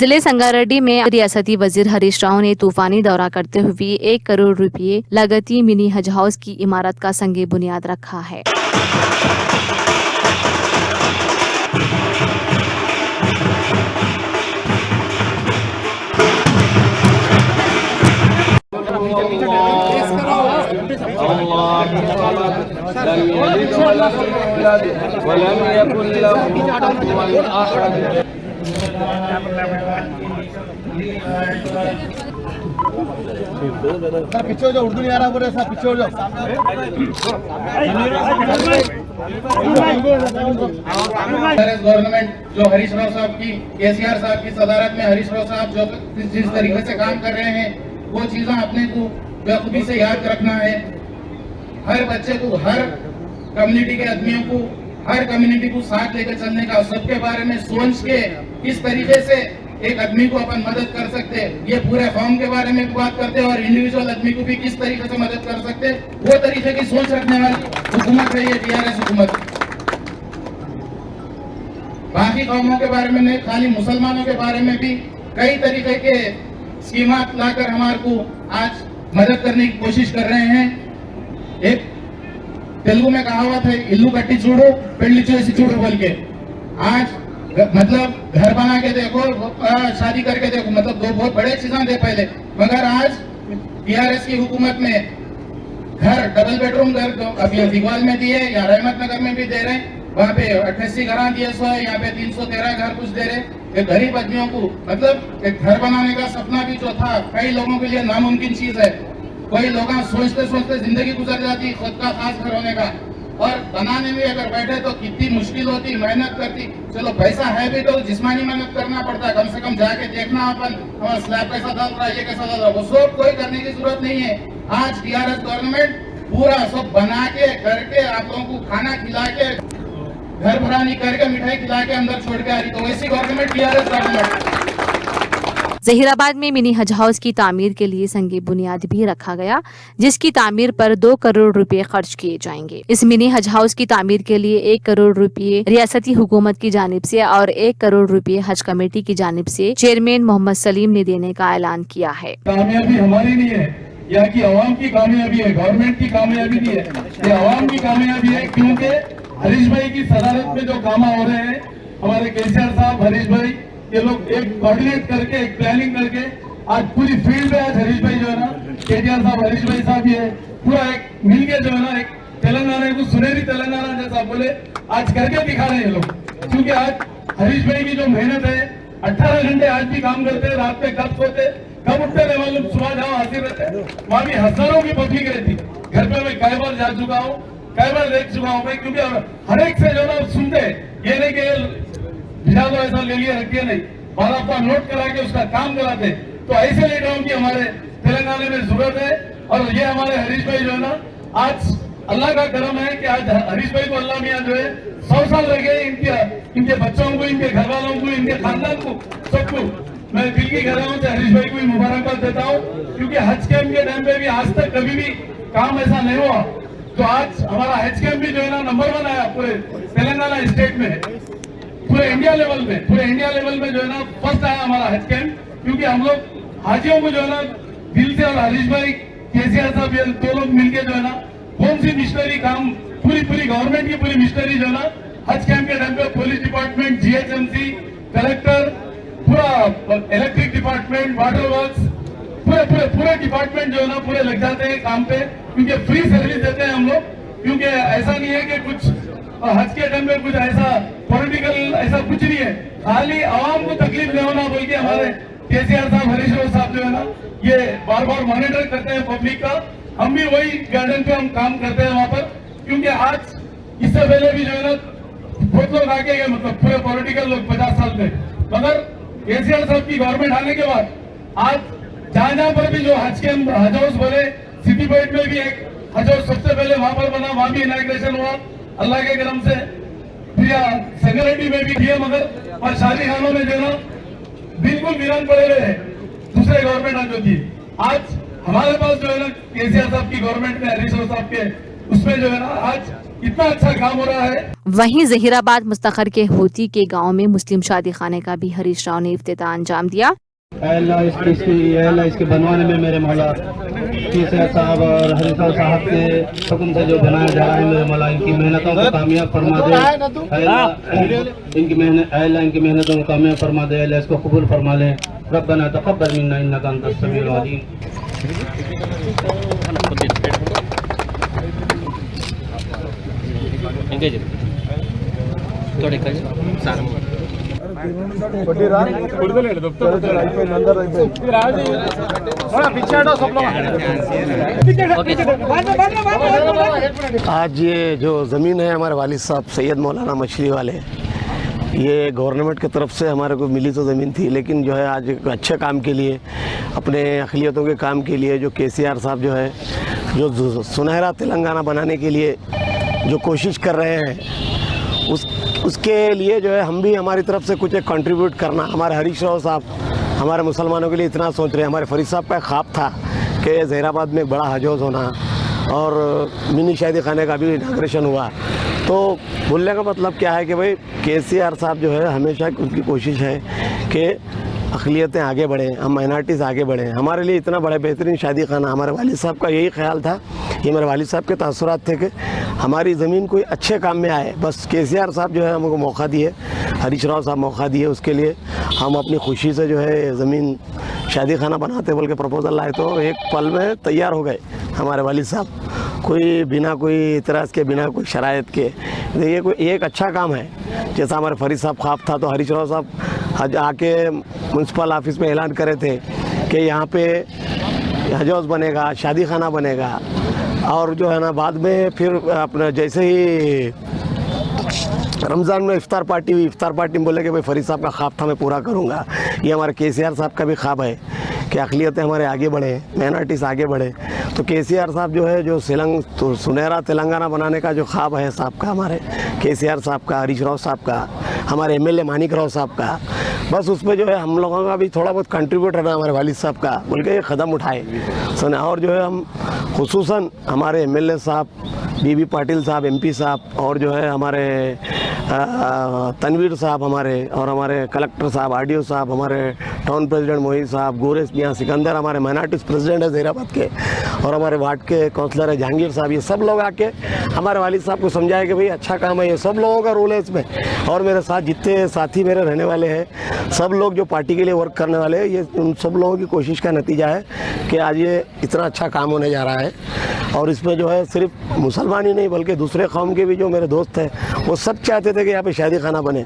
जिले संगारेड्डी में रियासती वजीर हरीश राव ने तूफानी दौरा करते हुए 1 करोड़ रुपए लागती मिनी हज हाउस की इमारत का संगे बुनियाद रखा है। सर पीछे हो जाओ, उर्दू नहीं आ रहा बोले सर, पीछे हो जाओ। गवर्नमेंट जो हरीश राव साहब की, केसीआर साहब की सदारत में हरीश राव साहब जो जिस तरीके से काम कर रहे हैं वो चीजें अपने को बेखूबी से याद रखना है। हर बच्चे को, हर कम्युनिटी के आदमियों को, हर कम्युनिटी को साथ लेकर चलने का, सबके बारे में सोच के किस तरीके से एक आदमी को अपन मदद कर सकते हैं, ये पूरे कौम के बारे में बात करते हैं और इंडिविजुअल आदमी को भी किस तरीके से मदद कर सकते हैं, वो तरीके की सोच रखने वाली हुकूमत है ये टीआरएस हुकूमत। बाकी कौमों के बारे में नहीं, खाली मुसलमानों के बारे में भी कई तरीके के स्कीमात लाकर हमारे को आज मदद करने की कोशिश कर रहे हैं। एक तेलुगु में कहावत है, इल्लू कट्टी चूड़ो पेल्ली चूसी चूड़ो बोल के। आज मतलब घर बना के देखो, शादी करके देखो, मतलब दो बहुत बड़े चीजें थे पहले, मगर आज टीआरएस की हुकूमत में घर, डबल बेडरूम घर अभी दिगवाल में दिए या रहमत नगर में भी दे रहे हैं, वहाँ पे 88 घर दिए 100, यहाँ पे 313 घर कुछ दे रहे। गरीब आदमियों को मतलब एक घर बनाने का सपना भी जो था कई लोगों के लिए नामुमकिन चीज है। कोई लोग सोचते सोचते जिंदगी गुजर जाती खुद का खास घर होने का, और बनाने में अगर बैठे तो कितनी मुश्किल होती, मेहनत करती। चलो पैसा है भी तो जिस्मानी मेहनत करना पड़ता है, कम से कम जाके देखना अपन स्लैब कैसा डाल रहा है, ये कैसा डाल रहा है, वो सब कोई करने की जरूरत नहीं है। आज टीआरएस गवर्नमेंट पूरा सब बना के करके आप लोगों को खाना खिला के, घर भरानी करके, मिठाई खिला के अंदर छोड़ के आ रही, तो वैसी गवर्नमेंट टीआरएस गवर्नमेंट। जहीराबाद में मिनी हज हाउस की तामीर के लिए संगे बुनियाद भी रखा गया, जिसकी तामीर पर 2 करोड़ रुपए खर्च किए जाएंगे। इस मिनी हज हाउस की तामीर के लिए 1 करोड़ रुपए रियासती हुकूमत की जानिब से और 1 करोड़ रुपए हज कमेटी की जानिब से चेयरमैन मोहम्मद सलीम ने देने का ऐलान किया है। कामयाबी हमारी नहीं है, यहाँ की आवाम की कामयाबी है, गवर्नमेंट की कामयाबी नहीं है, ये आवाम की कामयाबी है। क्योंकि हरीश भाई की सदारत में जो काम हो रहे हैं, हमारे केसीआर साहब, हरीश भाई, ये लोग एक कोऑर्डिनेट करके, एक प्लानिंग करके आज पूरी फील्ड में आज हरीश भाई जो है ना, केटीआर साहब, हरीश भाई साहब, ये पूरा एक मिलके जो है ना एक तेलंगाना को सुनहरी तेलंगाना जैसा बोले आज करके दिखा रहे हैं ये लोग। क्योंकि आज हरीश भाई की जो मेहनत है, 18 घंटे आज भी काम करते हैं, रात में कब सोते कब उठते रहे मालूम, सुबह जहाँ हाजिर रहते, वहाँ भी हजारों की पब्लिक रहती। घर पे मैं कई बार जा चुका हूँ, कई बार देख चुका हूँ मैं, क्योंकि हर एक से जो ना सुनते, ये नहीं कि बिना तो ऐसा ले लिया रखिए नहीं, और आपका नोट करा के उसका काम कराते। तो ऐसे लीडरों की हमारे तेलंगाना में जरूरत है। और ये हमारे हरीश भाई जो है ना, आज अल्लाह का करम है कि आज हरीश भाई को अल्लाह मियाँ जो है 100 साल लग गए इनके बच्चों को, इनके घर वालों को, इनके खानदान को, सबको मैं दिल की गहराइयों से हरीश भाई को भी मुबारकबाद देता हूँ। क्योंकि हज कैंप के टाइम पे भी आज तक कभी भी काम ऐसा नहीं हुआ। तो आज हमारा हज कैंप भी जो है ना नंबर 1 आया पूरे तेलंगाना स्टेट में, पूरे इंडिया लेवल में जो है ना फर्स्ट आया हमारा हज कैंप। क्योंकि हम लोग हाजियों को जो है ना दिल से, और हरीश भाई, केसीआर साहब, ये 2 लोग मिलके जो है ना कौन सी मिशनरी काम, पूरी गवर्नमेंट की पूरी मिशनरी जो है ना हज कैंप के टाइम पे पुलिस डिपार्टमेंट, जीएचएमसी, कलेक्टर, पूरा इलेक्ट्रिक डिपार्टमेंट, वाटर वर्क्स, पूरे डिपार्टमेंट जो है ना पूरे लग जाते हैं काम पे। क्योंकि फ्री सर्विस देते हैं हम लोग। क्योंकि ऐसा नहीं है कि कुछ हज के टाइम में कुछ ऐसा पॉलिटिकल ऐसा कुछ नहीं है, खाली आवाम को तकलीफ नहीं होना बोल के हमारे केसीआर साहब, हरीश राव साहब जो है ना ये बार बार मॉनिटर करते हैं पब्लिक का। हम भी वही गार्डन पे हम काम करते हैं वहाँ पर। क्योंकि आज इससे पहले भी जो है ना बहुत लोग आके गए, मतलब पूरे पॉलिटिकल लोग 50 साल में, मगर केसीआर साहब की गवर्नमेंट आने के बाद आज जहाँ पर भी जो हज हाउस बने, सिटी पॉइंट में भी एक हज हाउस सबसे पहले वहां पर बना, वहां भी इनॉग्रेशन हुआ अल्लाह के करम से। संगारेड्डी में भी किया, मगर और शादी खानों में जो ना बिल्कुल वीरान पड़े हुए हैं दूसरे गवर्नमेंट आ जो थी। आज हमारे पास जो है ना केसीआर साहब की गवर्नमेंट में, हरीश राव साहब के उसमें जो है ना आज इतना अच्छा काम हो रहा है। वहीं जहीराबाद मुस्तखर के होती के गांव में मुस्लिम शादी खाने का भी हरीश राव ने इफ्तिताह अंजाम दिया। अल्लाह इसके बनवाने में मेरे मौला केसीआर साहब और हरीश राव साहब के हुक्म से जो बनाया जा रहा है मेरे मौला इनकी मेहनतों को कामयाब फरमा दे। इनकी मेहनतों को कामयाब फरमा दे। अल्लाह इसको कबूल फरमा ले। रब्बना तक़ब्बल मिन्ना इन्नका अंतस समीउल अलीम। आज ये जो ज़मीन है हमारे वालिद साहब सैयद मौलाना मछली वाले, ये गवर्नमेंट की तरफ से हमारे को मिली तो ज़मीन थी, लेकिन जो है आज एक अच्छे काम के लिए, अपने अक़लियतों के काम के लिए जो केसीआर साहब जो है जो सुनहरा तेलंगाना बनाने के लिए जो कोशिश कर रहे हैं उसके लिए जो है हम भी हमारी तरफ से कुछ एक कंट्रीब्यूट करना। हमारे हरीश राव साहब हमारे मुसलमानों के लिए इतना सोच रहे हैं। हमारे फरीद साहब का ख्वाब था कि जहीराबाद में एक बड़ा हज हाउस होना और मिनी शादी खाने का भी इनाग्रेशन हुआ। तो बोलने का मतलब क्या है कि भाई केसीआर साहब जो है हमेशा उनकी कोशिश है कि अक़लियतें आगे बढ़ें, हम माइनॉरिटीज़ आगे बढ़ें। हमारे लिए इतना बड़ा बेहतरीन शादी खाना, हमारे वालिद साहब का यही ख्याल था, ये मेरे वालिद साहब के तासुरात थे कि हमारी ज़मीन कोई अच्छे काम में आए। बस केसीआर साहब जो है हमको मौका दिए, हरीश राव साहब मौका दिए, उसके लिए हम अपनी खुशी से जो है ज़मीन शादी खाना बनाते बोल के प्रपोज़ल लाए तो एक पल में तैयार हो गए हमारे वालिद साहब, कोई बिना कोई इतराज़ के, बिना कोई शराइत के। ये कोई एक अच्छा काम है। जैसा हमारे फरीद साहब ख्वाब था तो हरीश राव साहब आके म्यूनसिपल ऑफिस में ऐलान करे थे कि यहाँ पे हज हाउस बनेगा, शादी खाना बनेगा। और जो है ना बाद में फिर अपना जैसे ही रमज़ान में इफ्तार पार्टी हुई, इफ्तार पार्टी में बोले कि भाई फरीद साहब का ख्वाब था मैं पूरा करूँगा। ये हमारे केसीआर साहब का भी ख्वाब है कि अक़लियतें हमारे आगे बढ़े, माइनॉरिटीज़ आगे बढ़े। तो केसीआर साहब जो है जो सुनहरा तेलंगाना बनाने का जो ख्वाब है साहब का, हमारे केसीआर साहब का, हरीश राव साहब का, हमारे एमएलए मानिक राव साहब का, बस उसमें जो है हम लोगों का भी थोड़ा बहुत कंट्रीब्यूट है ना हमारे वालिद साहब का बोल के ये कदम उठाए सुने। और जो है हम खुसूसन हमारे एमएलए साहब बीबी पाटिल साहब, एमपी साहब, और जो है हमारे तनवीर साहब हमारे, और हमारे कलेक्टर साहब, आरडीओ साहब, हमारे टाउन प्रेसिडेंट मोहित साहब, गोरेस मियाँ सिकंदर हमारे माइनॉरिटीज़ प्रेसिडेंट है जहीराबाद के, और हमारे वार्ड के काउंसलर है जहांगीर साहब, ये सब लोग आके हमारे वालिद साहब को समझाए कि भाई अच्छा काम है, ये सब लोगों का रोल है इसमें। और मेरे साथ जितने साथी मेरे रहने वाले हैं, सब लोग जो पार्टी के लिए वर्क करने वाले हैं, ये उन सब लोगों की कोशिश का नतीजा है कि आज ये इतना अच्छा काम होने जा रहा है। और इसमें जो है सिर्फ मुसलमान ही नहीं बल्कि दूसरे कौम के भी जो मेरे दोस्त हैं वो सब चाहते थे कि यहाँ पे शादी खाना बने।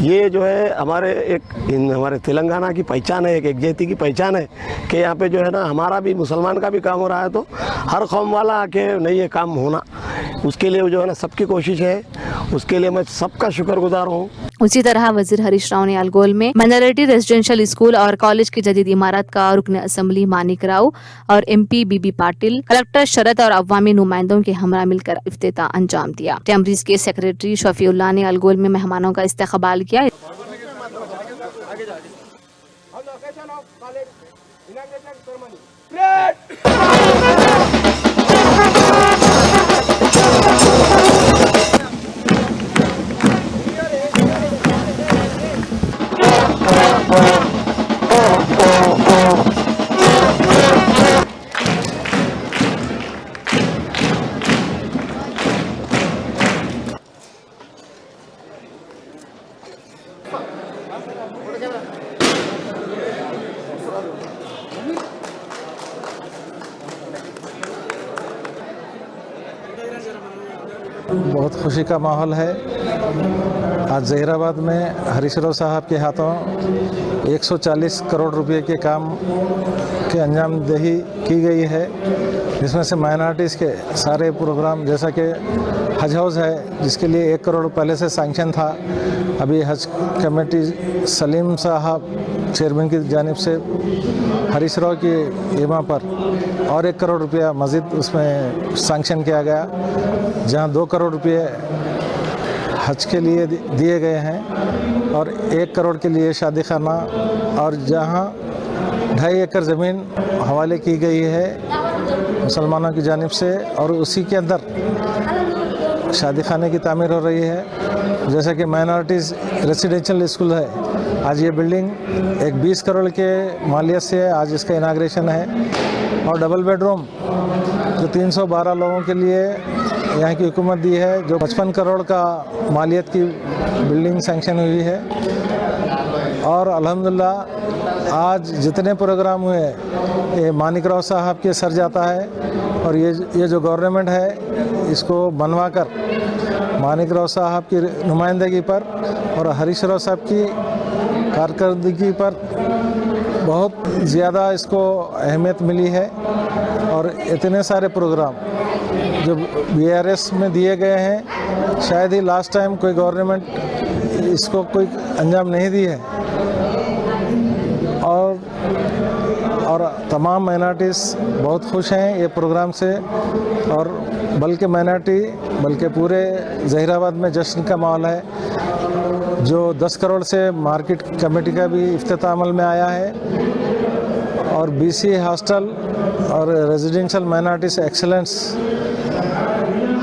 ये जो है हमारे तेलंगाना की पहचान है, एक एकजहती की पहचान है कि यहाँ पे जो है ना हमारा भी मुसलमान का भी काम हो रहा है, तो हर कौम वाला आके नहीं ये काम होना, उसके लिए जो है ना सबकी कोशिश है, उसके लिए मैं सबका शुक्रगुजार हूँ। उसी तरह वजीर हरीश राव ने अलगोल में माइनॉरिटी रेजिडेंशियल स्कूल और कॉलेज की जदीद इमारत का रुकन असम्बली मानिक राव और एमपी बीबी पाटिल, कलेक्टर शरद और अवामी नुमाइंदों के हमरा मिलकर इफ्तिताह अंजाम दिया। टेमरीज के सेक्रेटरी शफीउल्लाह ने अलगोल में मेहमानों का इस्तकबाल किया। बहुत खुशी का माहौल है। आज जहीराबाद में हरीश राव साहब के हाथों 140 करोड़ रुपए के काम के अंजामदही की गई है, जिसमें से माइनॉरिटीज़ के सारे प्रोग्राम, जैसा कि हज हाउस है जिसके लिए 1 करोड़ पहले से सैंक्शन था, अभी हज कमेटी सलीम साहब चेयरमैन की जानिब से हरीश राव की इमा पर और 1 करोड़ रुपया मज़ीद उसमें सैंक्शन किया गया, जहां 2 करोड़ रुपये हज के लिए दिए गए हैं और 1 करोड़ के लिए शादी खाना, और जहां 2.5 एकड़ ज़मीन हवाले की गई है मुसलमानों की जानिब से, और उसी के अंदर शादी खाने की तामीर हो रही है। जैसे कि माइनॉरिटीज़ रेसिडेंशियल स्कूल है, आज ये बिल्डिंग एक 20 करोड़ के मालियत से आज इसका इनाग्रेशन है। और डबल बेडरूम जो 312 लोगों के लिए यहाँ की हुकूमत दी है, जो 55 करोड़ का मालियत की बिल्डिंग सैंक्शन हुई है। और अल्हम्दुलिल्लाह आज जितने प्रोग्राम हुए ये मानिक राव साहब के सर जाता है, और ये जो गवर्नमेंट है इसको बनवा कर मानिक राव साहब की नुमाइंदगी पर और हरीश राव साहब की कारकर्दगी पर बहुत ज़्यादा इसको अहमियत मिली है। और इतने सारे प्रोग्राम जो BRS में दिए गए हैं, शायद ही लास्ट टाइम कोई गवर्नमेंट इसको कोई अंजाम नहीं दी है। और तमाम माइनॉरिटीज़ बहुत खुश हैं ये प्रोग्राम से, और बल्कि पूरे ज़हीराबाद में जश्न का माहौल है। जो 10 करोड़ से मार्केट कमेटी का भी इफ्तिताह अमल में आया है, और BC हॉस्टल और residential minorities excellence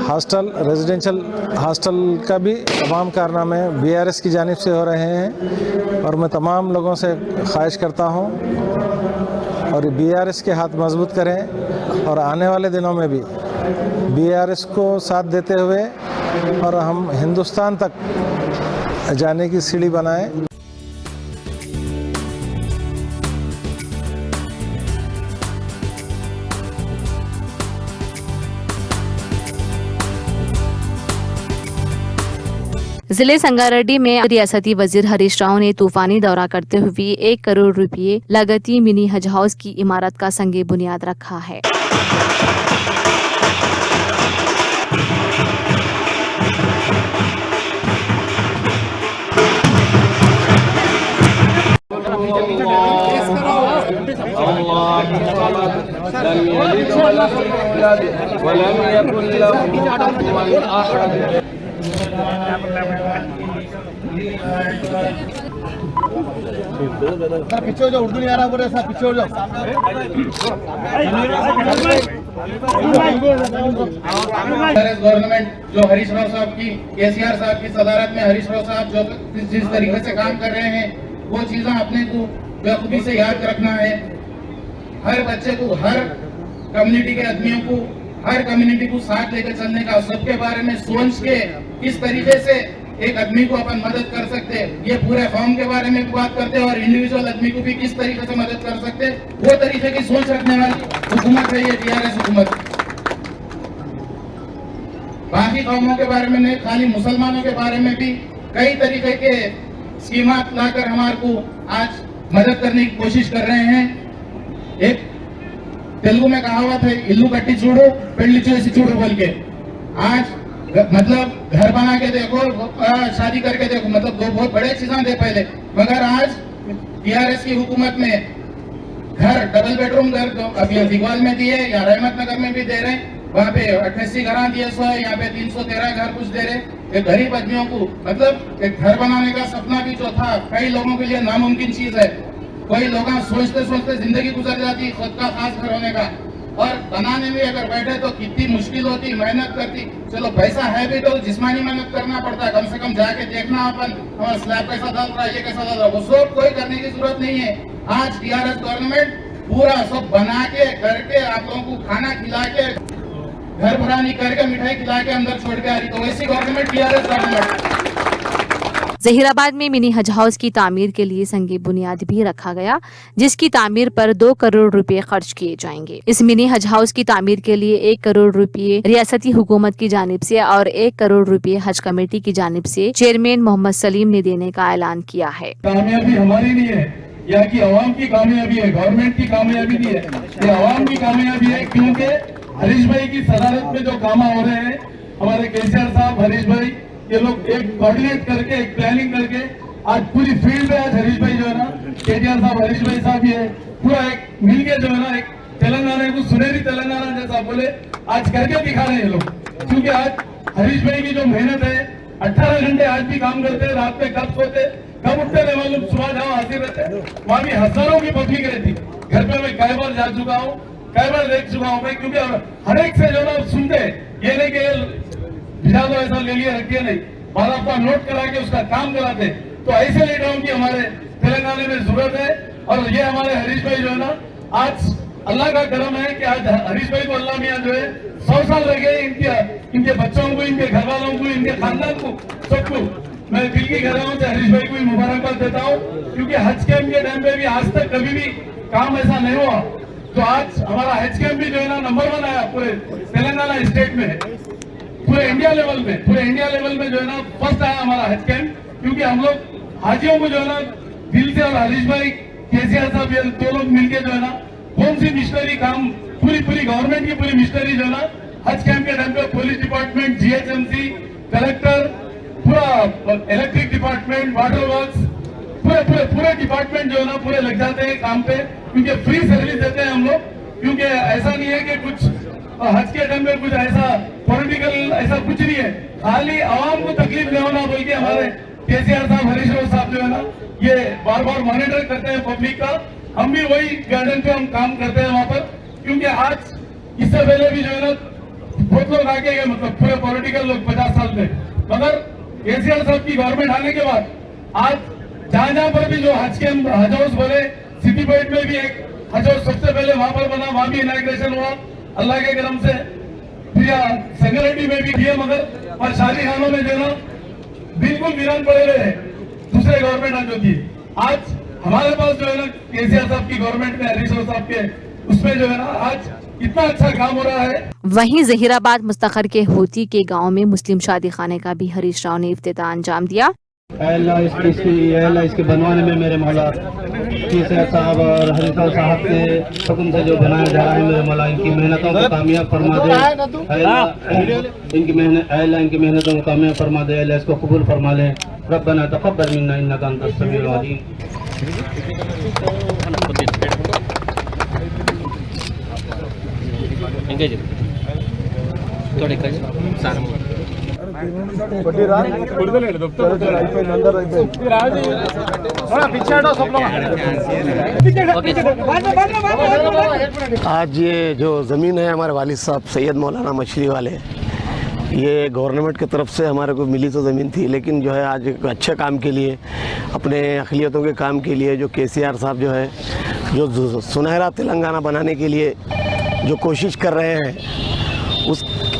hostel residential hostel का भी तमाम कारनामे BRS की जानिब से हो रहे हैं। और मैं तमाम लोगों से ख्वाहिश करता हूं और BRS के हाथ मजबूत करें, और आने वाले दिनों में भी BRS को साथ देते हुए और हम हिंदुस्तान तक जाने की सीढ़ी बनाएं। जिले संगारेड्डी में रियासती वजीर हरीश राव ने तूफानी दौरा करते हुए 1 करोड़ रुपए लागती मिनी हज हाउस की इमारत का संगे बुनियाद रखा है। पीछे जो उर्दू नहीं आ रहा बोले सर, पीछे जो गवर्नमेंट जो हरीश राव साहब की KCR साहब की सदारत में हरीश राव साहब जो जिस तरीके से काम कर रहे हैं, वो चीजें अपने को बेखूबी से याद रखना है। हर बच्चे को, हर कम्युनिटी के आदमियों को, हर कम्युनिटी को साथ लेकर चलने का, सबके बारे में सोच के किस तरीके से एक आदमी को अपन मदद कर सकते, ये पूरे कौम के बारे में बात करते हैं, और इंडिविजुअल आदमी को भी किस तरीके से मदद कर सकते, वो तरीके की सोच रखने वाली हुकूमत है ये BRS हुकूमत। बाकी कौमों के बारे में नहीं, खाली मुसलमानों के बारे में भी कई तरीके के स्कीमात लाकर हमारे को आज मदद करने की कोशिश कर रहे हैं। एक तेलुगु में कहावत है, इल्लू कट्टी चूड़ो पेल्ली चूसी चूड़ो बोल के। आज मतलब घर बना के देखो, शादी करके देखो, मतलब दो बहुत बड़े चीजें दे पहले, मगर आज BRS की हुकूमत में घर, डबल बेडरूम घर अभी दिगवाल में दिए या रहमत नगर में भी दे रहे हैं, वहाँ पे 88 घर दिए, 100 यहाँ पे 313 घर कुछ दे रहे। एक गरीब आदमियों को मतलब एक घर बनाने का सपना भी जो था कई लोगों के लिए नामुमकिन चीज है। कोई लोग सोचते सोचते जिंदगी गुजर जाती खुद का खास घर होने का, और बनाने में अगर बैठे तो कितनी मुश्किल होती, मेहनत करती। चलो पैसा है भी तो जिस्मानी मेहनत करना पड़ता है, कम से कम जाके देखना अपन स्लैब कैसा डाल रहा है, ये कैसा डाल रहा है, वो सब कोई करने की जरूरत नहीं है। आज BRS गवर्नमेंट पूरा सब बना के करके आप लोगों को खाना खिला के, घर भरानी करके, मिठाई खिला के अंदर छोड़ के आ रही, तो वैसी गवर्नमेंट BRS गवर्नमेंट। जहीराबाद में मिनी हज हाउस की तामीर के लिए संगे बुनियाद भी रखा गया, जिसकी तामीर पर 2 करोड़ रुपए खर्च किए जाएंगे। इस मिनी हज हाउस की तामीर के लिए 1 करोड़ रुपए रियासती हुकूमत की जानिब से और 1 करोड़ रुपए हज कमेटी की जानिब से चेयरमैन मोहम्मद सलीम ने देने का ऐलान किया है। कामयाबी हमारी नहीं है, यहाँ की आवाम की कामयाबी है, गवर्नमेंट की कामयाबी नहीं है, ये आवाम की कामयाबी है। क्योंकि हरीश भाई की सदारत में जो काम हो रहे हैं, हमारे KCR साहब, हरीश भाई, ये लोग एक कोऑर्डिनेट करके, एक प्लानिंग करके, आज पूरी फील्ड में आज हरीश भाई जो है ना, KCR साहब, हरीश भाई साहब, ये पूरा एक मिलके जो है ना, एक तेलंगाना को सुनहरी तेलंगाना जैसा बोले आज करके दिखा रहे हैं ये लोग। क्योंकि आज हरीश भाई की जो मेहनत है, 18 घंटे आज भी काम करते हैं, रात में कब सोते कब उठते नहीं मालूम, सुबह जहाँ हाजिर रहते, वहाँ भी हजारों की पब्लिक रहती। घर पे मैं कई बार जा चुका हूँ, कई बार देख चुका हूँ मैं, क्योंकि हर एक से जो ना सुनते, ये नहीं कि भिजा दो ऐसा ले लिया रखिए, नहीं, बाद आपका नोट करा के उसका काम कराते। तो ऐसे लीडरों की हमारे तेलंगाना में जरूरत है। और ये हमारे हरीश भाई जो है ना, आज अल्लाह का करम है कि आज हरीश भाई को अल्लाह मियाँ जो है 100 साल रह गए, इनके बच्चों को, इनके घर वालों को, इनके खानदान को, सबको मैं दिल की गहराइयों से हरीश भाई को मुबारकबाद देता हूँ, क्योंकि हज कैंप के टाइम पे भी आज तक कभी भी काम ऐसा नहीं हुआ। तो आज हमारा हज कैंप भी जो है ना नंबर 1 आया पूरे तेलंगाना स्टेट में, पूरे इंडिया लेवल में जो है ना फर्स्ट आया हमारा हज कैंप, क्योंकि हम लोग हाजियों को जो है ना दिल से, और हरीश भाई, केसीआर साहब, ये 2 लोग मिलके जो है ना कौन सी मिशनरी काम, पूरी गवर्नमेंट की पूरी मिशनरी जो है ना हज कैंप के टाइम पे पुलिस डिपार्टमेंट, जीएचएमसी, कलेक्टर, पूरा इलेक्ट्रिक डिपार्टमेंट, वाटर वर्क्स, पूरे डिपार्टमेंट जो है ना पूरे लग जाते हैं काम पे, क्योंकि फ्री सर्विस देते हैं हम लोग। क्योंकि ऐसा नहीं है कि कुछ हज के टाइम में कुछ ऐसा पॉलिटिकल ऐसा कुछ नहीं है, खाली आवाम को तकलीफ नहीं होना बोल के हमारे केसीआर साहब, हरीश राव साहब जो है ना ये बार मॉनिटर करते हैं पब्लिक का। हम भी वही गार्डन पे हम काम करते हैं वहाँ पर, क्योंकि आज इससे पहले भी जो है ना बहुत लोग आगे गए, मतलब पूरे पॉलिटिकल लोग 50 साल में, मगर केसीआर साहब की गवर्नमेंट आने के बाद आज जहाँ पर भी जो हज हाउस बने, सिटी पॉइंट में भी एक हज हाउस सबसे पहले वहां पर बना, वहां भी इनॉग्रेशन हुआ अल्लाह के करम से। संगरेड्डी में भी किए, मगर और शादी खानों में जो है ना बिल्कुल वीरान पड़े रहे दूसरे गवर्नमेंट आ जो थी। आज हमारे पास जो है ना केसीआर साहब की गवर्नमेंट में, हरीश राव साहब के उसमें जो है ना आज इतना अच्छा काम हो रहा है। वहीं जहीराबाद मुस्तखर के होती के गांव में मुस्लिम शादी खाने का भी हरीश राव ने इफ्तिताह अंजाम दिया। अल्लाह इसके बनवाने में मेरे मौला केसीआर साहब और हरीश राव साहब के हुक्म से जो बनाया जा रहा है मेरे मौला, इनकी मेहनतों को कामयाब फरमा दे। इनकी मेहनतों को कामयाब फरमा दे, अल्लाह इसको कबूल फरमा ले। रब्बना तक़ब्बल मिन्ना इन्नका अंतस समीउल अलीम। आज ये जो ज़मीन है हमारे वालिद साहब सैयद मौलाना मछली वाले, ये गवर्नमेंट की तरफ से हमारे को मिली तो ज़मीन थी, लेकिन जो है आज एक अच्छे काम के लिए, अपने अक़लियतों के काम के लिए जो केसीआर साहब जो है जो सुनहरा तेलंगाना बनाने के लिए जो कोशिश कर रहे हैं,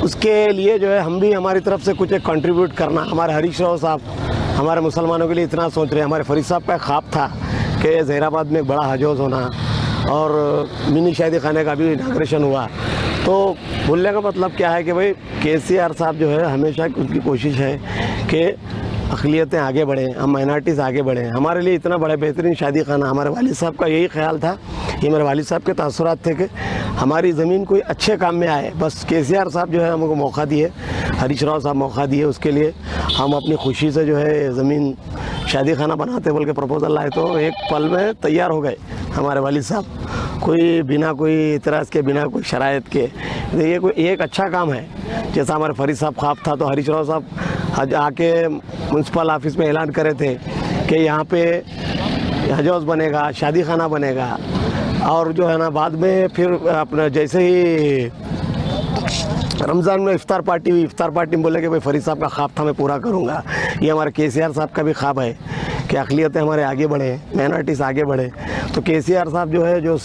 उसके लिए जो है हम भी हमारी तरफ से कुछ एक कंट्रीब्यूट करना। हमारे हरीश राव साहब हमारे मुसलमानों के लिए इतना सोच रहे हैं। हमारे फरीद साहब का ख्वाब था कि ज़हीराबाद में एक बड़ा हज हाउस होना, और मिनी शादी खाने का भी इनाग्रेशन हुआ। तो बोलने का मतलब क्या है कि भाई केसीआर साहब जो है हमेशा उनकी कोशिश है कि अक़लियतें आगे बढ़ें, हम माइनॉरिटीज़ आगे बढ़ें। हमारे लिए इतना बड़ा बेहतरीन शादी खाना, हमारे वालिद साहब का यही ख्याल था, ये मेरे वालिद साहब के तासुरात थे कि हमारी ज़मीन कोई अच्छे काम में आए। बस केसीआर साहब जो है हमको मौका दिए, हरीश राव साहब मौका दिए, उसके लिए हम अपनी खुशी से जो है ज़मीन शादी खाना बनाते बोल के प्रपोज़ल लाए, तो एक पल में तैयार हो गए हमारे वालिद साहब, कोई बिना कोई इतराज़ के, बिना कोई शराइत के। ये कोई एक अच्छा काम है। जैसा हमारे फरीद साहब ख्वाब था, तो हरीश राव साहब आके म्यूनसिपल ऑफिस में ऐलान करे थे कि यहाँ पे हज हाउस बनेगा, शादी खाना बनेगा, और जो है ना बाद में फिर अपना जैसे ही रमज़ान में इफ्तार पार्टी हुई, इफ्तार पार्टी में बोले कि भाई फरीद साहब का ख्वाब था मैं पूरा करूँगा। ये हमारे केसीआर साहब का भी ख्वाब है कि अक़लियतें हमारे आगे बढ़े, माइनॉरिटीज़ आगे बढ़े। तो केसीआर साहब जो है जो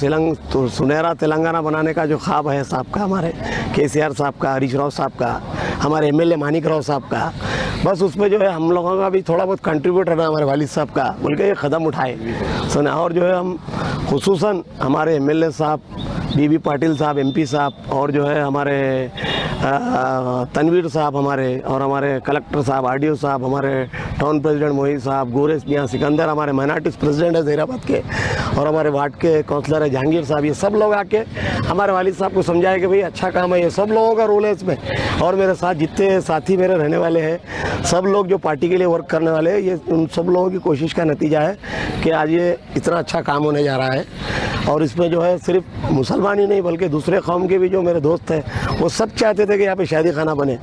तो सुनहरा तेलंगाना बनाने का जो ख्वाब है साहब का, हमारे केसीआर साहब का, हरीश राव साहब का, हमारे एमएलए मानिक राव साहब का, बस उसमें जो है हम लोगों का भी थोड़ा बहुत कंट्रीब्यूट है ना, हमारे वालिद साहब का बोल के ये कदम उठाए सुना। और जो है हम खुसूसन हमारे एमएलए साहब बीबी पाटिल साहब, एमपी साहब, और जो है हमारे तनवीर साहब हमारे, और हमारे कलेक्टर साहब, आरडीओ साहब, हमारे टाउन प्रेसिडेंट मोहित साहब, गोरेस मियाँ सिकंदर, हमारे माइनॉरिटीज़ प्रेसिडेंट है ज़हीराबाद के, और हमारे वार्ड के काउंसलर है जहांगीर साहब, ये सब लोग आके हमारे वालिद साहब को समझाए कि भाई अच्छा काम है, ये सब लोगों का रोल है इसमें। और मेरे साथ जितने साथी मेरे रहने वाले हैं, सब लोग जो पार्टी के लिए वर्क करने वाले हैं, ये उन सब लोगों की कोशिश का नतीजा है कि आज ये इतना अच्छा काम होने जा रहा है। और इसमें जो है सिर्फ मुसलमान ही नहीं बल्कि दूसरे कौम के भी जो मेरे दोस्त हैं वो सब चाहते थे कि यहाँ पे शादी खाना बने।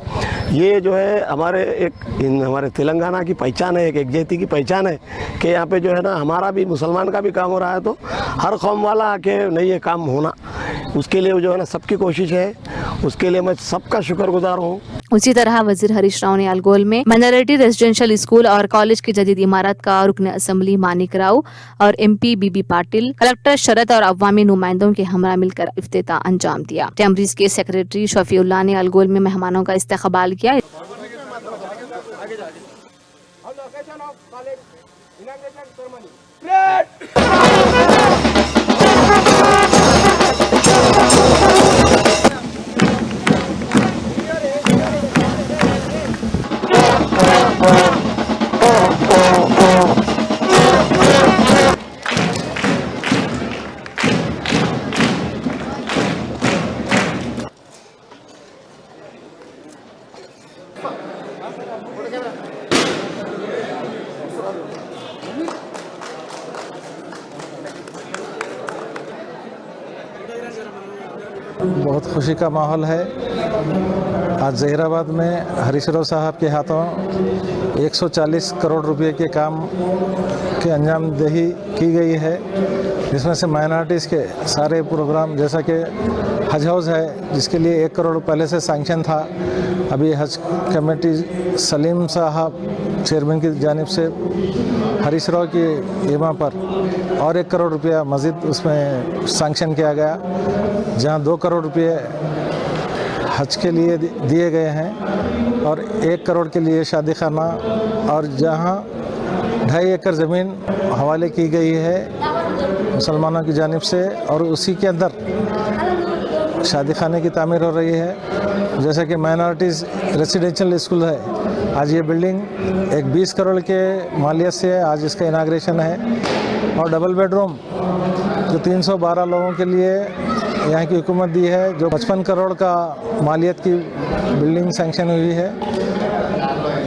ये जो है हमारे तेलंगाना की पहचान है, एक एकजहती की पहचान है कि यहाँ पे जो है ना हमारा भी मुसलमान का भी काम हो रहा है, है तो हर कौम वाला आके नहीं ये काम होना, उसके लिए जो है ना सबकी कोशिश है, उसके लिए मैं सबका शुक्रगुजार हूँ। उसी तरह वजीर हरीश राव ने अलगोल में माइनॉरिटी रेजिडेंशियल स्कूल और कॉलेज की जदीद इमारत का रुकन असेंबली मानिक राव और MP बीबी पाटिल, कलेक्टर शरद और अवामी नुमाइंदों के हमरा मिलकर इफ्तिताह अंजाम दिया। टेम्ब्रिज के सेक्रेटरी शफीउल्लाह ने अलगोल में मेहमानों का इस्तकबाल किया। बहुत खुशी का माहौल है। आज जहीराबाद में हरीश राव साहब के हाथों 140 करोड़ रुपए के काम के अंजामदही की गई है, जिसमें से माइनॉरिटीज़ के सारे प्रोग्राम, जैसा कि हज हाउस है जिसके लिए 1 करोड़ पहले से सैंक्शन था, अभी हज कमेटी सलीम साहब चेयरमैन की जानिब से हरीश राव की ईमा पर और 1 करोड़ रुपया मज़ीद उसमें सैंक्शन किया गया, जहां 2 करोड़ रुपये हज के लिए दिए गए हैं और 1 करोड़ के लिए शादी खाना, और जहां 2.5 एकड़ ज़मीन हवाले की गई है मुसलमानों की जानिब से, और उसी के अंदर शादी खाने की तामीर हो रही है। जैसे कि माइनॉरिटीज़ रेजिडेंशियल स्कूल है, आज ये बिल्डिंग एक 20 करोड़ के मालियत से आज इसका इनाग्रेशन है, और डबल बेडरूम जो 312 लोगों के लिए यहाँ की हुकूमत दी है, जो 55 करोड़ का मालियत की बिल्डिंग सैंक्शन हुई है।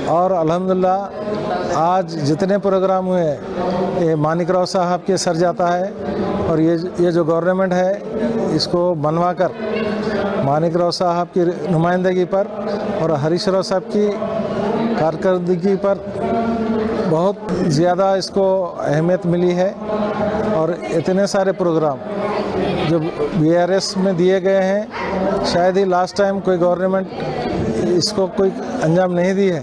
और अल्हम्दुलिल्लाह आज जितने प्रोग्राम हुए ये मानिक राव साहब के सर जाता है, और ये जो गवर्नमेंट है इसको बनवा कर मानिक राव साहब की नुमाइंदगी पर और हरीश राव साहब की कारकर्दगी पर बहुत ज़्यादा इसको अहमियत मिली है। और इतने सारे प्रोग्राम जो BRS में दिए गए हैं, शायद ही लास्ट टाइम कोई गवर्नमेंट इसको कोई अंजाम नहीं दी है।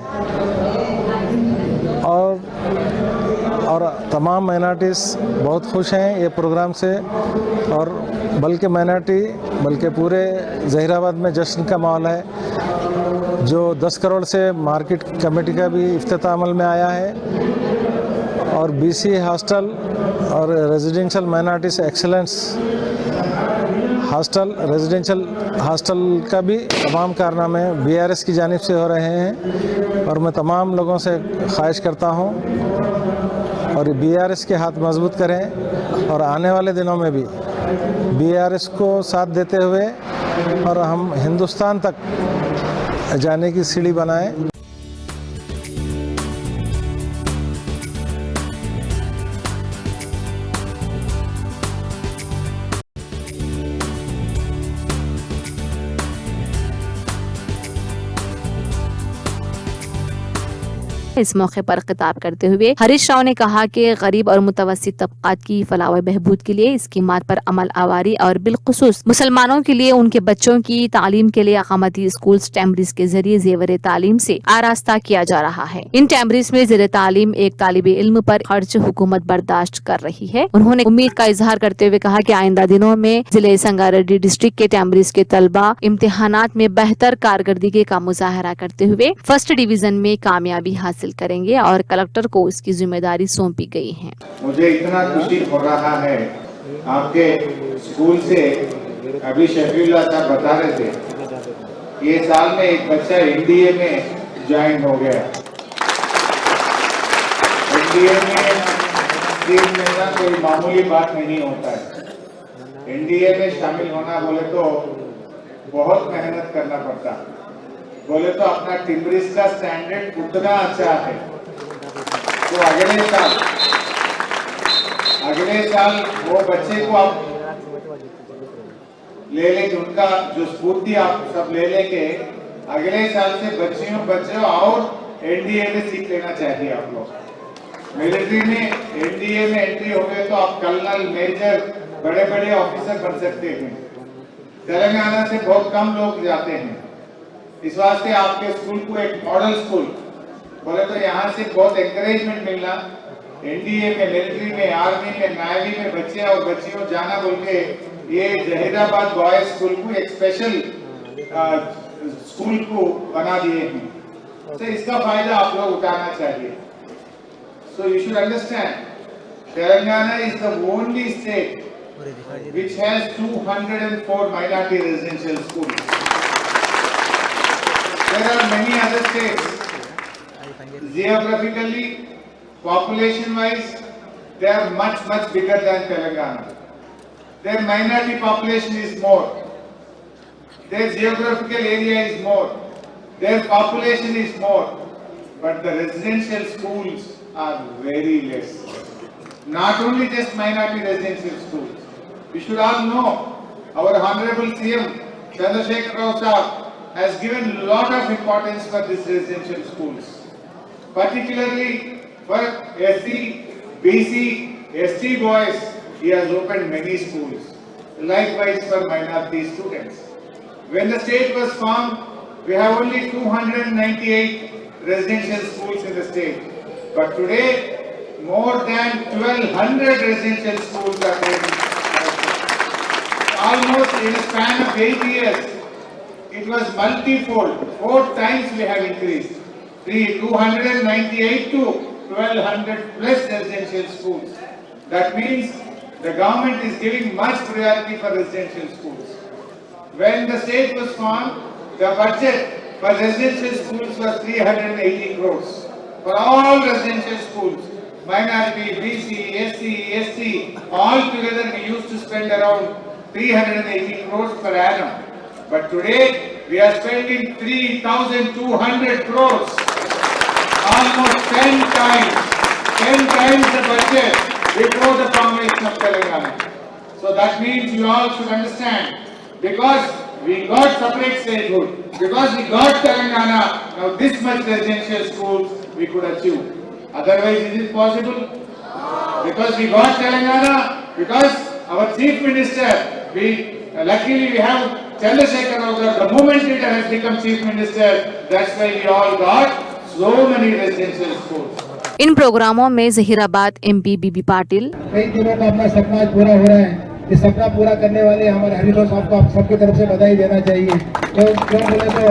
और तमाम माइनॉरिटीज़ बहुत खुश हैं ये प्रोग्राम से, और बल्कि पूरे जहीराबाद में जश्न का माहौल है। जो 10 करोड़ से मार्केट कमेटी का भी इफ्तिताह अमल में आया है, और BC हॉस्टल और residential minorities excellence hostel, residential hostel का भी तमाम कारनामे BRS की जानिब से हो रहे हैं। और मैं तमाम लोगों से ख्वाहिश करता हूं और BRS के हाथ मजबूत करें, और आने वाले दिनों में भी BRS को साथ देते हुए और हम हिंदुस्तान तक जाने की सीढ़ी बनाएं। इस मौके पर खिताब करते हुए हरीश राव ने कहा कि गरीब और मुतवस्सित तबकात की फलाह व बहबूद के लिए स्कीमात पर अमल आवारी और बिलखुसूस मुसलमानों के लिए उनके बच्चों की तालीम के लिए अकामती स्कूल टेम्ब्रिज के जरिए जेवर तालीम से आरास्ता किया जा रहा है। इन टेम्ब्रिज में जेर तालीम एक तालिबे इल्म पर खर्च हुकूमत बर्दाश्त कर रही है। उन्होंने उम्मीद का इजहार करते हुए कहा कि आइंदा दिनों में जिले संगारेड्डी डिस्ट्रिक्ट के टेम्ब्रिज के तलबा इम्तिहानात में बेहतर कारकर्दगी का मुजाहरा करते हुए फर्स्ट डिवीजन में कामयाबी हासिल करेंगे, और कलेक्टर को इसकी जिम्मेदारी सौंपी गई है। मुझे इतना खुशी हो रहा है, आपके स्कूल से अभी शफीउल्लाह साहब बता रहे थे, ये साल में एक बच्चा NDA में ज्वाइन हो गया। NDA में 3 महीना कोई मामूली बात नहीं होता है। NDA में शामिल होना बोले तो बहुत मेहनत करना पड़ता है, बोले तो अपना टेम्ब्रिज का स्टैंडर्ड उतना अच्छा है। तो अगले साल वो बच्चे को आप ले लेंगे, उनका जो स्फूर्ति आप सब ले लेंगे, अगले साल से बच्चे और NDA में सीख लेना चाहिए आप लोग। मिलिट्री में एनडीए में एंट्री हो गए तो आप कर्नल, मेजर, बड़े बड़े ऑफिसर बन सकते हैं। तेलंगाना से बहुत कम लोग जाते हैं। इस वास्ते आपके स्कूल को एक मॉडल स्कूल बोले तो यहाँ से बहुत एनकरेजमेंट मिलना, एनडीए में, मिलिट्री में, आर्मी में, नेवी में बच्चे और बच्चियों जाना बोल के ये जहीराबाद बॉयज स्कूल को एक स्पेशल स्कूल को बना दिए हैं। तो इसका फायदा आप लोग उठाना चाहिए। So you should understand, Telangana is the only state which has 204 minority residential schools. There are many other states, geographically, population-wise, they are much bigger than Telangana. Their minority population is more. Their geographical area is more. Their population is more. But the residential schools are very less. Not only just minority residential schools. We should all know our Honorable CM Chandrasekhar Rao Sahab has given a lot of importance for these residential schools. Particularly for SC, BC, ST boys, he has opened many schools. Likewise for minority students. When the state was formed, we have only 298 residential schools in the state. But today, more than 1200 residential schools are there. Almost in a span of 8 years, it was multifold. 4 times we have increased. 298 to 1200 plus residential schools. That means the government is giving much priority for residential schools. When the state was formed, the budget for residential schools was 380 crores. For all residential schools, minority, BC, SC, ST, all together we used to spend around 380 crores per annum. But today we are spending 3,200 crores, almost 10 times the budget before the formation of Telangana. So that means you all should understand, because we got separate statehood, because we got Telangana, now this much residential schools we could achieve. Otherwise, is it possible? Because we got Telangana, because our chief minister, luckily we have Chandrasekhar Rao, the movement leader has become chief minister. That's why we all got so many residential schools. इन प्रोग्रामों में Zaheerabad MP बीबी पाटिल, कई दिनों का अपना सपना आज पूरा हो रहा है। इस सपना पूरा करने वाले हमारे हरीश राव साहब को आप सबकी तरफ से बधाई देना चाहिए। तो क्यों बोले तो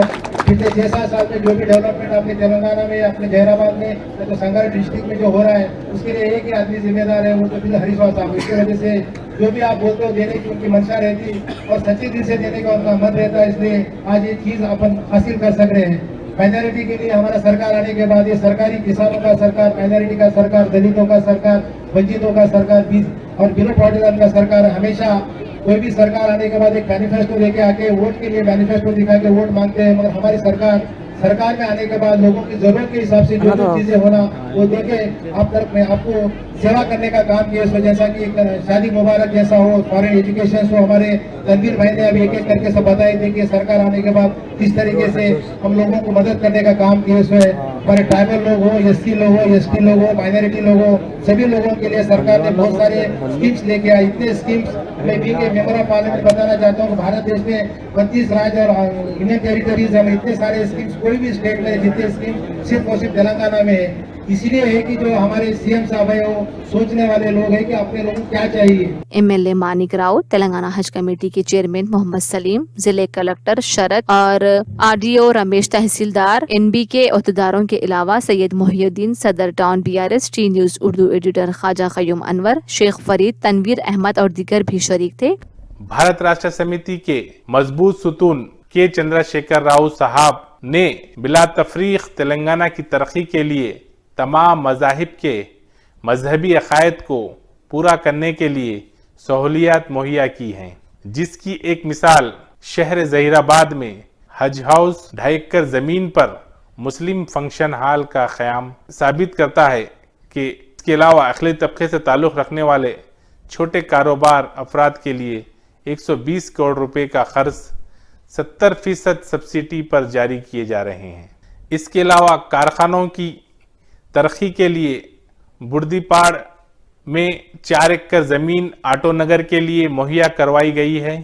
पिछले 6-7 साल में जो भी डेवलपमेंट अपने तेलंगाना में, अपने जहीराबाद में, तो संगारेड्डी डिस्ट्रिक्ट में जो हो रहा है, उसके लिए एक ही आदमी जिम्मेदार है, वो तो फिर हरीश राव साहब। इसकी वजह से जो भी आप बोलते हो देने की उनकी मंशा रहती और सच्चे दिल से देने का उनका मन रहता है, इसलिए आज ये चीज अपन हासिल कर सक रहे हैं। माइनॉरिटी के लिए हमारा सरकार आने के बाद ये सरकारी किसानों का सरकार, माइनॉरिटी का सरकार, दलितों का सरकार, वंचितों का सरकार, बीच और बिलो पाटीदार का सरकार, हमेशा कोई भी सरकार आने के बाद एक मैनिफेस्टो लेके आके वोट के लिए मैनिफेस्टो दिखा के वोट मांगते हैं। मगर हमारी सरकार में आने के बाद लोगों की जरूरत के हिसाब से जो जो चीजें होना वो देके आप तरफ में आपको सेवा करने का काम किया। इसमें जैसा कि शादी मुबारक जैसा हो, फॉरेन एजुकेशन हो, हमारे रणवीर भाई ने अभी एक करके सब बताए थे कि सरकार आने के बाद किस तरीके से हम लोगों को मदद करने का काम किया। इसमें हमारे ट्राइबल लोग हो, SC लोग हो, ST लोग हो, माइनॉरिटी लोग हो, सभी लोगों के लिए सरकार ने बहुत सारे स्कीम्स लेके आई। इतने स्कीम्स मैं भी के मेंबर ऑफ पार्लियामेंट बताना चाहता हूँ कि भारत देश में 25 राज्य और यूनियन टेरिटरीज में इतने सारे स्कीम्स कोई भी स्टेट में जितने स्कीम सिर्फ और सिर्फ तेलंगाना में है। इसलिए है कि जो हमारे सीएम साहब है वो सोचने वाले लोग हैं कि अपने लोगों को क्या चाहिए। एमएलए मानिक राव, तेलंगाना हज कमेटी के चेयरमैन मोहम्मद सलीम, जिले कलेक्टर शरद और RDO रमेश, तहसीलदार, NB के अहदेदारों के अलावा Syed Mohiuddin, Sadar town BRS, T news Urdu editor Khwaja Qayyum Anwar, Sheikh Farid, Tanveer Ahmed और दीगर भी शरीक थे। भारत राष्ट्र समिति के मजबूत सुतून के चंद्रशेखर राव साहब ने बिला तफरीक तेलंगाना की तरक्की के लिए तमाम मज़ाहिब के मजहबी अकायद को पूरा करने के लिए सहूलियात मुहैया की हैं, जिसकी एक मिसाल शहर जहीराबाद में हज हाउस 2.5 एकड़ ज़मीन पर मुस्लिम फंक्शन हॉल का क़याम साबित करता है कि इसके अलावा अक़ली तबके से ताल्लुक़ रखने वाले छोटे कारोबार अफराद के लिए 120 करोड़ रुपए का खर्च 70% सब्सिडी पर जारी किए जा रहे हैं। इसके अलावा कारखानों की तरक्की के लिए बुर्दीपाड़ में 4 एकड़ जमीन ऑटो नगर के लिए मुहैया करवाई गई है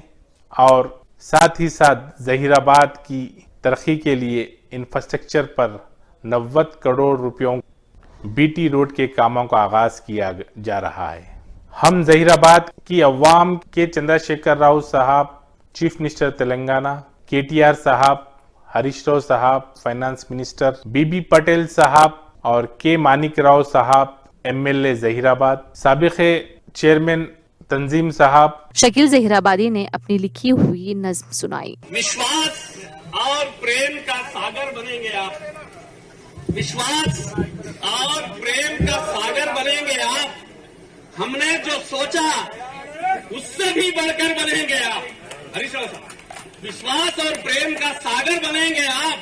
और साथ ही साथ जहीराबाद की तरक्की के लिए इंफ्रास्ट्रक्चर पर 90 करोड़ रुपयों बीटी रोड के कामों का आगाज किया जा रहा है। हम जहीराबाद की अवाम के चंद्रशेखर राव साहब चीफ मिनिस्टर तेलंगाना, केटीआर साहब, हरीश राव साहब फाइनेंस मिनिस्टर, बीबी पटेल साहब और के मानिक राव साहब एमएलए जहीराबाद, साबिक़ चेयरमैन तंजीम साहब। शकील जहीराबादी ने अपनी लिखी हुई नज्म सुनाई। विश्वास और प्रेम का सागर बनेंगे आप, विश्वास और प्रेम का सागर बनेंगे आप। हमने जो सोचा उससे भी बढ़कर बनेंगे आप। हरीश राव साहब, विश्वास और प्रेम का सागर बनेंगे आप।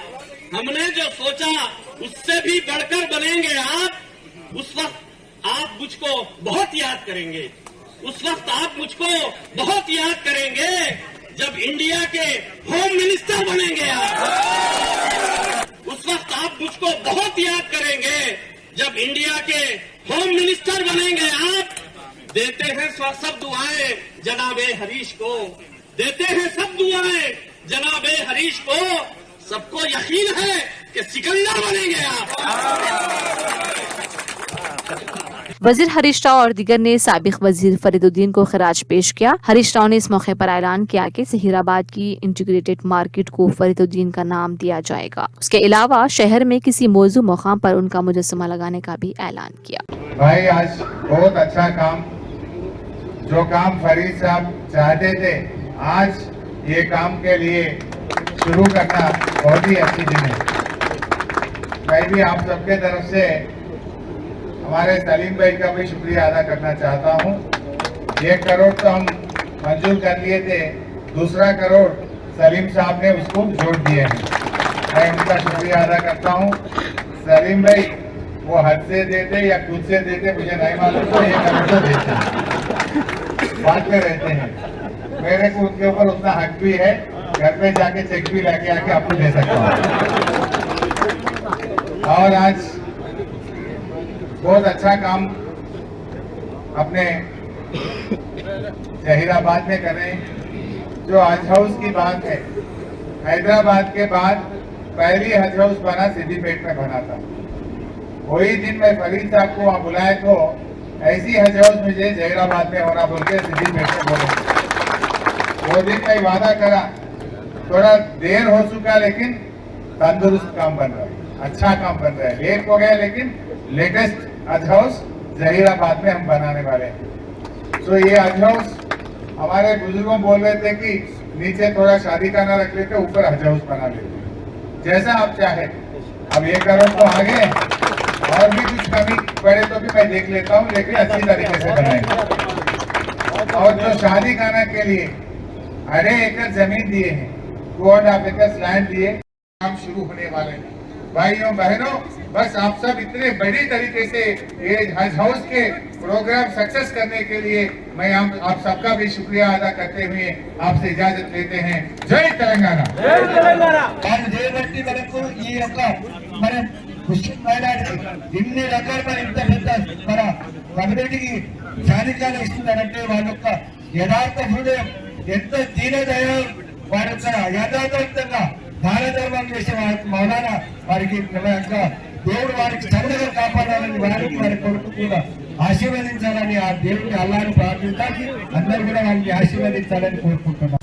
हमने जो सोचा उससे भी बढ़कर बनेंगे आप। उस वक्त आप मुझको बहुत याद करेंगे, उस वक्त आप मुझको बहुत याद करेंगे जब इंडिया के होम मिनिस्टर बनेंगे आप। उस वक्त आप मुझको बहुत याद करेंगे जब इंडिया के होम मिनिस्टर बनेंगे आप। देते हैं सब दुआएं जनाबे हरीश को, देते हैं सब दुआएं जनाबे हरीश को। सबको यकीन है कि सिकंदर बनेंगे आप। वजीर हरीश राव और दीगर ने साबिक वजीर फरीदुद्दीन को खिराज पेश किया। हरीश राव ने इस मौके पर ऐलान किया कि जहीराबाद की इंटीग्रेटेड मार्केट को फरीदुद्दीन का नाम दिया जाएगा। उसके अलावा शहर में किसी मौजू मुकाम पर उनका मुजस्समा लगाने का भी ऐलान किया। भाई आज बहुत अच्छा काम, जो काम फरीद साहब चाहते थे, आज ये काम के लिए शुरू करना बहुत ही अच्छी दिन है। मैं भी आप सबके तरफ से हमारे सलीम भाई का भी शुक्रिया अदा करना चाहता हूँ। 1 करोड़ तो हम मंजूर कर लिए थे, दूसरा करोड़ सलीम साहब ने उसको जोड़ दिए हैं। मैं उनका शुक्रिया अदा करता हूँ। सलीम भाई वो हद से देते या खुद से देते मुझे नहीं मालूम, तो 1 करोड़ तो देते बांटते रहते हैं। मेरे को उनके ऊपर उतना हक भी है, घर पे जाके चेक भी लेके आके आपको दे सकता हूँ। और आज बहुत अच्छा काम अपने जहीराबाद में कर रहे हैं। जो हज हाउस की बात है, हैदराबाद के बाद पहली हज हाउस बना सिद्दीपेट में बना था। वही दिन मैं फरीद साहब को वहाँ बुलाया तो ऐसी हज हाउस मुझे जहीराबाद में होना बोल के सिद्दीपेट में बोले। वो दिन मैं वादा करा, थोड़ा देर हो चुका लेकिन तंदुरुस्त काम बन रहा है, अच्छा काम बन रहा है। लेट हो गया लेकिन लेटेस्ट हज हाउस जहीराबाद में हम बनाने वाले हैं। तो ये हज हाउस हमारे बुजुर्गों बोल रहे थे कि नीचे थोड़ा शादी का ना रख लेते, ऊपर हज हाउस बना लेते, जैसा आप चाहे। अब 1 करोड़ तो आ गए, और भी कुछ कमी पड़े तो भी मैं देख लेता हूँ, लेकिन अच्छी तरीके से बनाएंगे। और जो शादी खाना के लिए 2.5 एकड़ जमीन दिए हैं, 2.5 एकड़ लैंड दिए, काम शुरू होने वाले हैं। भाइयों बहनों, बस आप सब इतने बड़ी तरीके से ये हज हाउस के प्रोग्राम सक्सेस करने के लिए मैं आप सबका भी शुक्रिया अदा करते हुए आपसे इजाजत लेते हैं। जय तेलंगाना। जय तेलंगाना। జయబట్టి వరకు ఈ యొక్క మన ముస్లిం మైనారిటీ ఇన్ని రకాల ఇంత పెద్ద మన కమ్యూనిటీకి సాధికారం ఇస్తున్నారంటే వాళ్ళ యొక్క యథార్థ హృదయం, ఎంత దీనదయ, వారి యొక్క యథార్థంగా దాన ధర్మం చేసే వారికి మౌలానా వారికి దేవుడు వారికి చల్లగా కాపాడాలని, వారికి వారి కొడుకు కూడా ఆశీర్వదించాలని ఆ దేవుడిని అల్లాహ్ని ప్రార్థించాలి. అందరూ కూడా వారిని ఆశీర్వదించాలని కోరుకుంటున్నాను.